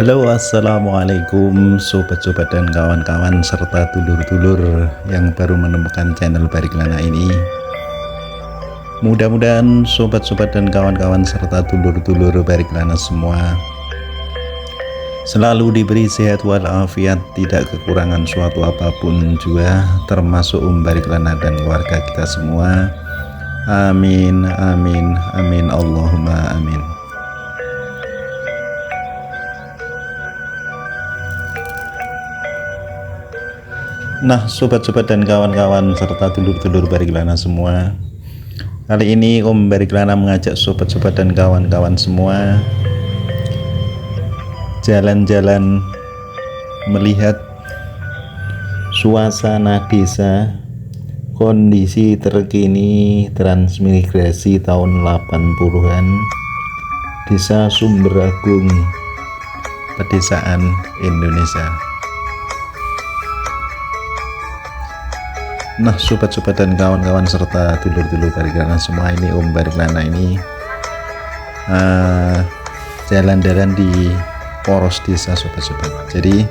Halo, assalamualaikum sobat-sobat dan kawan-kawan serta dulur-dulur yang baru menemukan channel Bariklana ini. Mudah-mudahan sobat-sobat dan kawan-kawan serta dulur-dulur Bariklana semua selalu diberi sehat walafiat, tidak kekurangan suatu apapun juga, termasuk Bariklana dan keluarga kita semua. Amin, amin, amin, Allahumma amin. Nah, sobat-sobat dan kawan-kawan serta dulur-dulur Bariklana semua, kali ini Om Bariklana mengajak sobat-sobat dan kawan-kawan semua jalan-jalan melihat suasana desa, kondisi terkini transmigrasi tahun 80-an, Desa Sumberagung, Pedesaan Indonesia. Nah, sobat-sobat dan kawan-kawan serta dulur-dulur Bariklana semua, ini Om Bariklana ini jalan-jalan di poros desa sobat-sobat. Jadi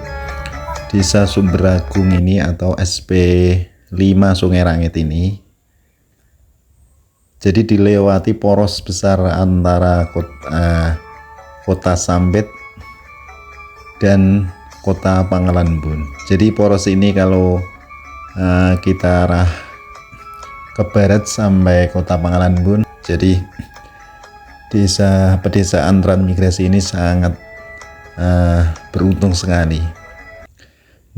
Desa Sumberagung ini atau SP5 Sungai Rangit ini, jadi dilewati poros besar antara kota Sambet dan kota Pangalanbun. Jadi poros ini kalau kita arah ke barat sampai kota Pangalanbun, jadi pedesaan transmigrasi ini sangat beruntung sekali.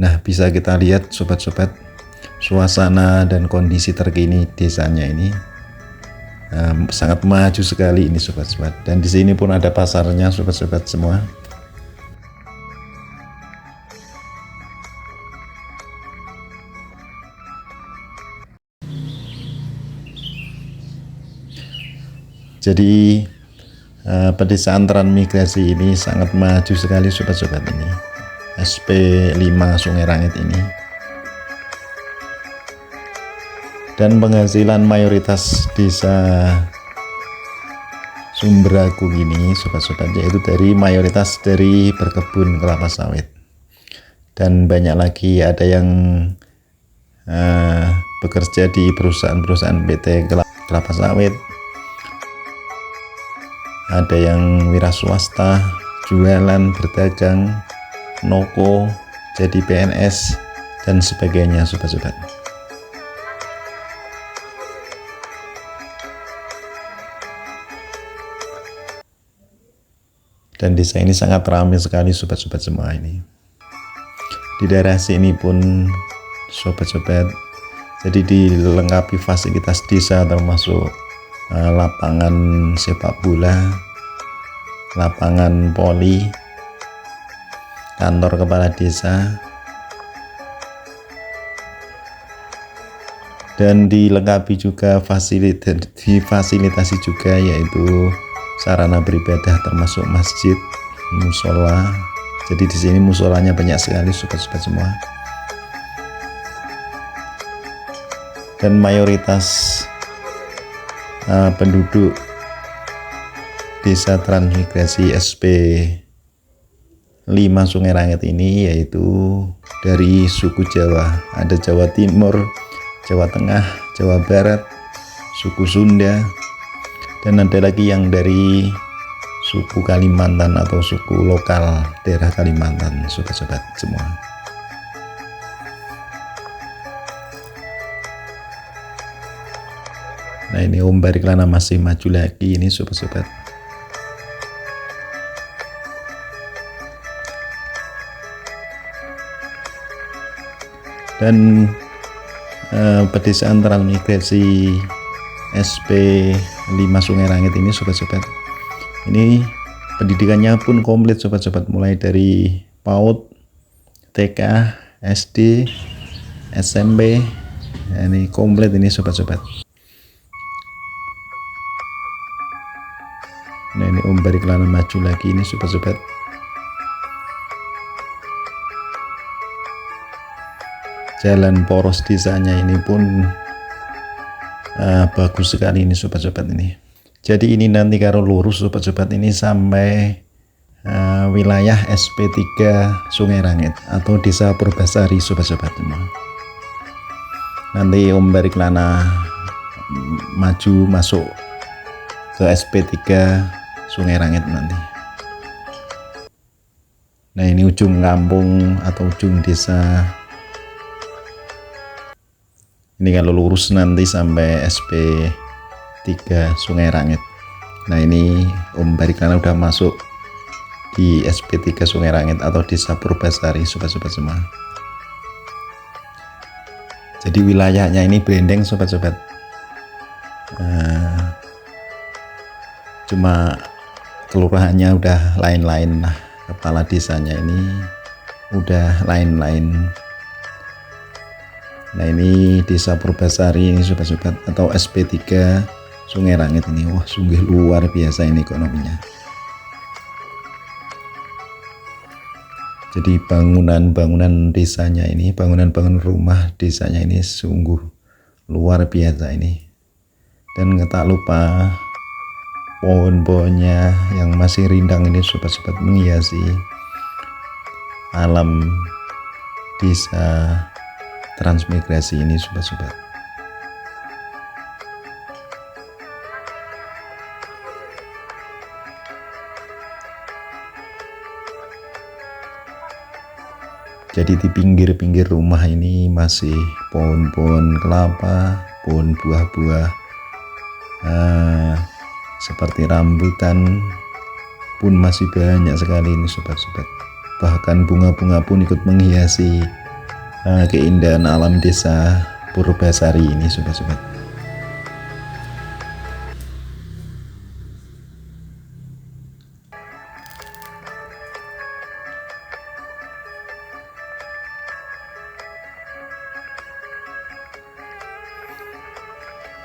Nah, bisa kita lihat sobat-sobat, suasana dan kondisi terkini desanya ini sangat maju sekali ini sobat-sobat. Dan di sini pun ada pasarnya sobat-sobat semua. Jadi pedesaan transmigrasi ini sangat maju sekali sobat-sobat ini, SP5 Sungai Rangit ini. Dan penghasilan mayoritas desa Sumberagung ini sobat-sobat, yaitu mayoritas dari berkebun kelapa sawit. Dan banyak lagi ada yang bekerja di perusahaan-perusahaan PT kelapa sawit, ada yang wira swasta, jualan, berdagang, noko, jadi PNS, dan sebagainya sobat-sobat. Dan desa ini sangat ramai sekali sobat-sobat semua ini. Di daerah sini pun sobat-sobat, jadi dilengkapi fasilitas desa termasuk lapangan sepak bola, lapangan voli, kantor kepala desa, dan dilengkapi juga difasilitasi juga yaitu sarana beribadah termasuk masjid, musola. Jadi di sini musolanya banyak sekali sobat-sobat semua. Dan mayoritas penduduk desa transmigrasi SP5 Sungai Rangit ini yaitu dari suku Jawa. Ada Jawa Timur, Jawa Tengah, Jawa Barat, suku Sunda, dan ada lagi yang dari suku Kalimantan atau suku lokal daerah Kalimantan sobat-sobat semua. Nah, ini Om Bariklana masih maju lagi ini sobat-sobat. Dan pedesaan transmigrasi SP5 Sungai Rangit ini sobat-sobat, ini pendidikannya pun komplit sobat-sobat, mulai dari PAUD, TK, SD, SMP, ini komplit ini sobat-sobat. Nah, ini Om Bariklana maju lagi ini sobat-sobat. Jalan poros desanya ini pun bagus sekali ini sobat-sobat ini. Jadi ini nanti kalau lurus sobat-sobat ini sampai wilayah SP3 Sungai Rangit atau Desa Purbasari, sobat-sobat semua. Nanti Om Bariklana maju masuk ke SP3 Sungai Rangit nanti. Nah, ini ujung kampung atau ujung desa. Ini kalau lurus nanti sampai SP3 Sungai Rangit. Nah, ini Om Bariklana udah masuk di SP3 Sungai Rangit atau Desa Purbasari, sobat-sobat semua. Jadi wilayahnya ini branding, sobat-sobat. Cuma kelurahannya udah lain-lain lah, kepala desanya ini udah lain-lain. Nah, ini Desa Purbasari ini, sobat-sobat, atau SP3 Sungai Rangit ini. Wah, sungguh luar biasa ini ekonominya. Jadi bangunan-bangunan desanya ini, bangunan-bangunan rumah desanya ini sungguh luar biasa ini. Dan tak lupa pohon-pohonnya yang masih rindang ini, sobat-sobat, menghiasi alam desa transmigrasi ini, sobat-sobat. Jadi di pinggir-pinggir rumah ini masih pohon-pohon kelapa, pohon buah-buah, seperti rambutan pun masih banyak sekali ini, sobat-sobat. Bahkan bunga-bunga pun ikut menghiasi keindahan alam Desa Purbasari ini, sobat-sobat.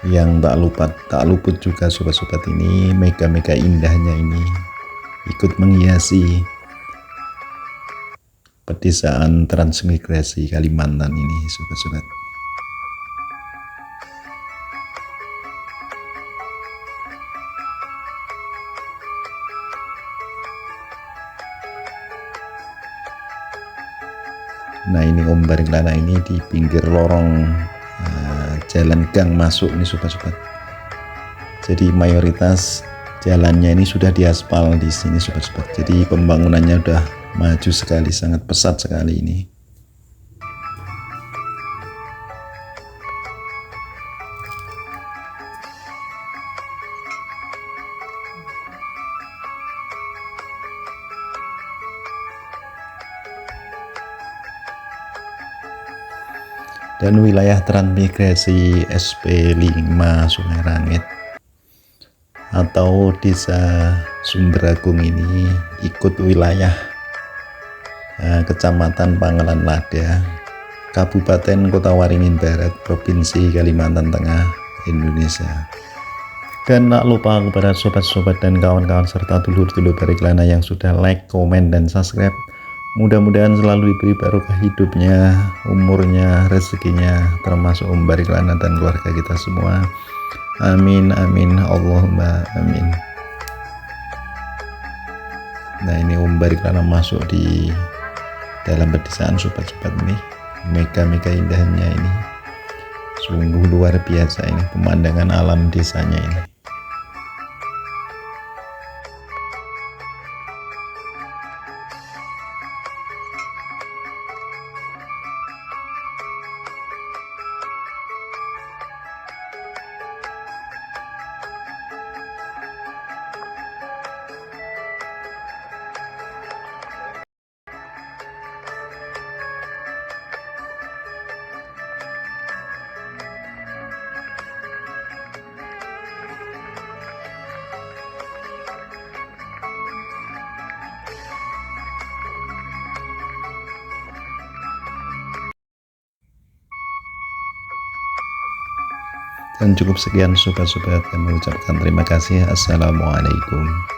Yang tak luput juga, sobat-sobat, ini mega-mega indahnya ini ikut menghiasi pedesaan transmigrasi Kalimantan ini, sobat-sobat. Nah, ini Om Bariklana ini di pinggir lorong jalan gang masuk ini, sobat-sobat. Jadi mayoritas jalannya ini sudah diaspal di sini, sobat-sobat. Jadi pembangunannya udah maju sekali, sangat pesat sekali ini. Dan wilayah transmigrasi SP5 Sungai Rangit atau Desa Sumberagung ini ikut wilayah Kecamatan Pangalan Lada, Kabupaten Kota Waringin Barat, Provinsi Kalimantan Tengah, Indonesia. Dan tak lupa kepada sobat-sobat dan kawan-kawan serta dulur-dulur Bariklana yang sudah like, komen, dan subscribe. Mudah-mudahan selalu diberi barokah hidupnya, umurnya, rezekinya, termasuk Om Bariklana dan keluarga kita semua. Amin, amin, Allahumma amin. Nah, ini Om Bariklana masuk di dalam pedesaan, sobat-sobat, ini mega-mega indahnya ini. Sungguh luar biasa ini pemandangan alam desanya ini. Dan cukup sekian, sobat-sobat, yang mengucapkan terima kasih. Assalamualaikum.